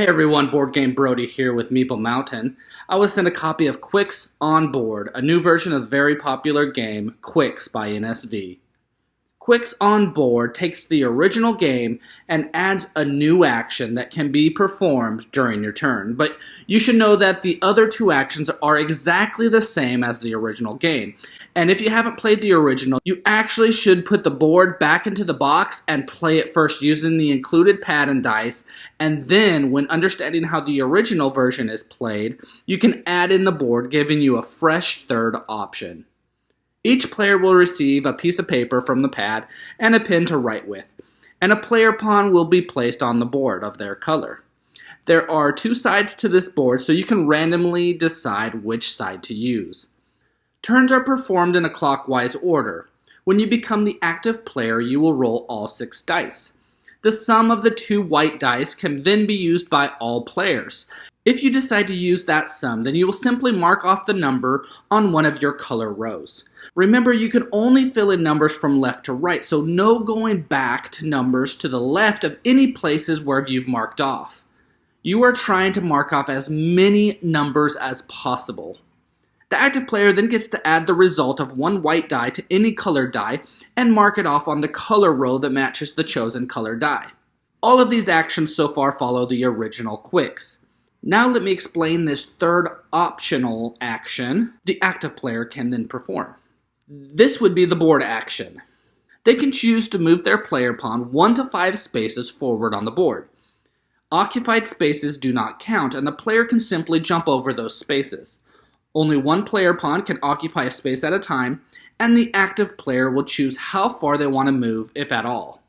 Hey everyone, Boardgame Brody here with Meeple Mountain. I was sent a copy of Qwixx On Board, a new version of the very popular game Qwixx by NSV. Qwixx On Board takes the original game and adds a new action that can be performed during your turn, but you should know that the other two actions are exactly the same as the original game. And if you haven't played the original, you actually should put the board back into the box and play it first using the included pad and dice, and then when understanding how the original version is played, you can add in the board, giving you a fresh third option. Each player will receive a piece of paper from the pad and a pen to write with, and a player pawn will be placed on the board of their color. There are two sides to this board, so you can randomly decide which side to use. Turns are performed in a clockwise order. When you become the active player, you will roll all 6 dice. The sum of the 2 white dice can then be used by all players. If you decide to use that sum, then you will simply mark off the number on one of your color rows. Remember, you can only fill in numbers from left to right, so no going back to numbers to the left of any places where you've marked off. You are trying to mark off as many numbers as possible. The active player then gets to add the result of 1 white die to any colored die and mark it off on the color row that matches the chosen color die. All of these actions so far follow the original Qwixx. Now let me explain this third optional action the active player can then perform. This would be the board action. They can choose to move their player pawn 1 to 5 spaces forward on the board. Occupied spaces do not count, and the player can simply jump over those spaces. Only one player pawn can occupy a space at a time, and the active player will choose how far they want to move, if at all.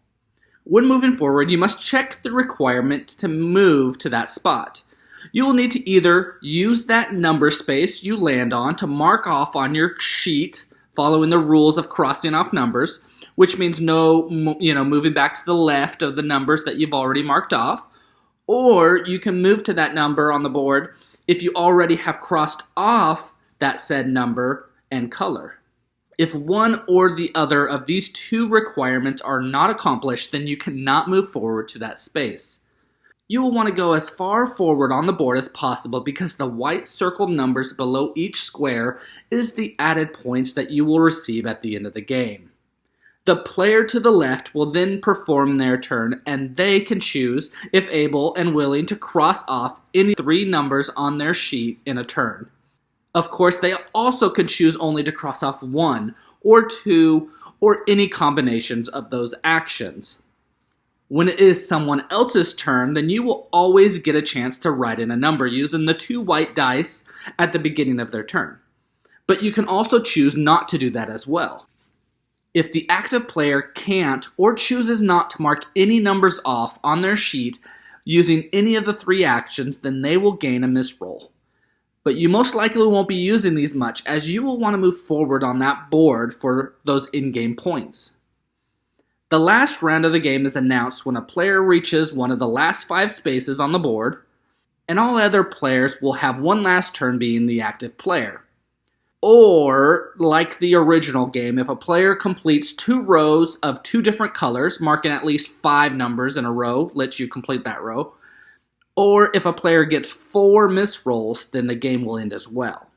When moving forward, you must check the requirement to move to that spot. You will need to either use that number space you land on to mark off on your sheet, following the rules of crossing off numbers, which means no, moving back to the left of the numbers that you've already marked off, or you can move to that number on the board if you already have crossed off that said number and color. If one or the other of these 2 requirements are not accomplished, then you cannot move forward to that space. You will want to go as far forward on the board as possible because the white circled numbers below each square is the added points that you will receive at the end of the game. The player to the left will then perform their turn, and they can choose, if able and willing, to cross off any 3 numbers on their sheet in a turn. Of course, they also can choose only to cross off 1 or 2 or any combinations of those actions. When it is someone else's turn, then you will always get a chance to write in a number using the 2 white dice at the beginning of their turn. But you can also choose not to do that as well. If the active player can't or chooses not to mark any numbers off on their sheet using any of the 3 actions, then they will gain a misroll. But you most likely won't be using these much, as you will want to move forward on that board for those in-game points. The last round of the game is announced when a player reaches one of the last 5 spaces on the board, and all other players will have one last turn being the active player. Or, like the original game, if a player completes 2 rows of 2 different colors, marking at least 5 numbers in a row, lets you complete that row. Or if a player gets 4 misrolls, then the game will end as well.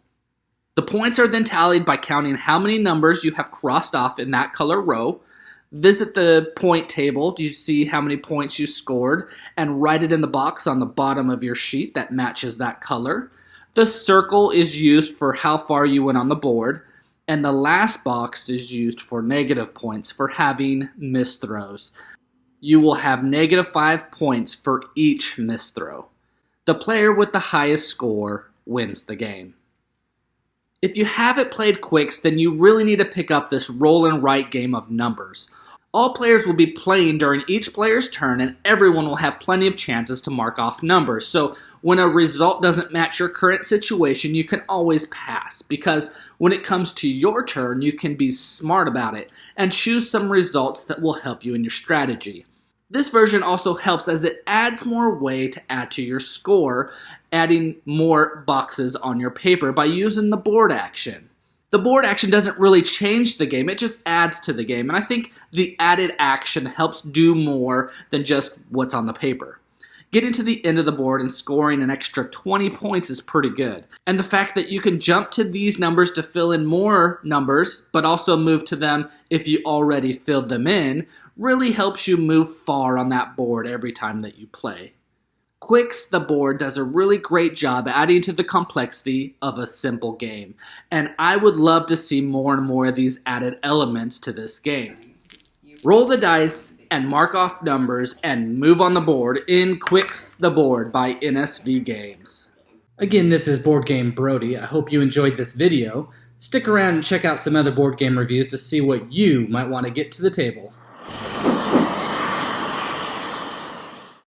The points are then tallied by counting how many numbers you have crossed off in that color row. Visit the point table to see how many points you scored, and write it in the box on the bottom of your sheet that matches that color. The circle is used for how far you went on the board, and the last box is used for negative points for having misthrows. You will have -5 points for each misthrow. The player with the highest score wins the game. If you haven't played Qwixx, then you really need to pick up this roll and write game of numbers. All players will be playing during each player's turn, and everyone will have plenty of chances to mark off numbers. So when a result doesn't match your current situation, you can always pass, because when it comes to your turn, you can be smart about it and choose some results that will help you in your strategy. This version also helps as it adds more way to add to your score, adding more boxes on your paper by using the board action. The board action doesn't really change the game, it just adds to the game, and I think the added action helps do more than just what's on the paper. Getting to the end of the board and scoring an extra 20 points is pretty good. And the fact that you can jump to these numbers to fill in more numbers, but also move to them if you already filled them in, really helps you move far on that board every time that you play. Qwixx, the board, does a really great job adding to the complexity of a simple game, and I would love to see more and more of these added elements to this game. Roll the dice and mark off numbers and move on the board in Qwixx the Board by NSV Games. Again, this is Boardgame Brody. I hope you enjoyed this video. Stick around and check out some other board game reviews to see what you might want to get to the table.